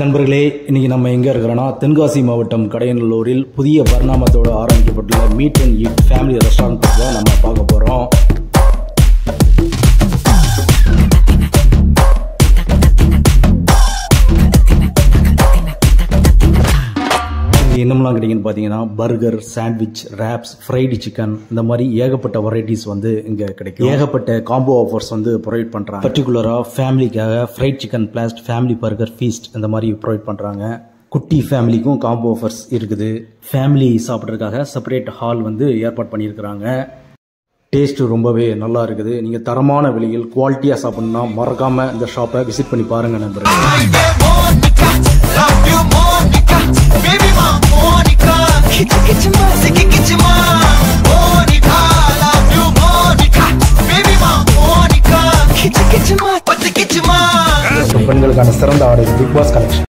நண்பர்களே, இன்னைக்கு நம்ம எங்கே இருக்கிறோன்னா தென்காசி மாவட்டம் கடையநல்லூரில் புதிய பரிணாமத்தோடு ஆரம்பிக்கப்பட்டுள்ள meet and eat family restaurant தான் நம்ம பார்க்க போகிறோம். என்னமெல்லாம் கிடைக்குன்னு பார்த்தீங்கன்னா burger, sandwich, wraps, fried chicken, இந்த மாதிரி ஏகப்பட்ட வெரைட்டிஸ் வந்து இங்கே கிடைக்கும். ஏகப்பட்ட காம்போ ஆஃபர்ஸ் வந்து ப்ரொவைட் பண்ணுறாங்க. பர்டிகுலராக ஃபேமிலிக்காக fried chicken blast, family burger feast இந்த மாதிரி ப்ரொவைட் பண்ணுறாங்க. குட்டி ஃபேமிலிக்கும் காம்போ ஆஃபர்ஸ் இருக்குது. ஃபேமிலி சாப்பிட்றதுக்காக செப்பரேட் ஹால் வந்து ஏற்பாடு பண்ணியிருக்கிறாங்க. டேஸ்ட்டு ரொம்பவே நல்லா இருக்குது. நீங்கள் தரமான விலையில் குவாலிட்டியாக சாப்பிட்ணுன்னா மறக்காமல் இந்த ஷாப்பை விசிட் பண்ணி பாருங்கள் நண்பர்களே. பெண்களுக்கான சிறந்த ஆடை பிக் பாஸ் கலெக்ஷன்.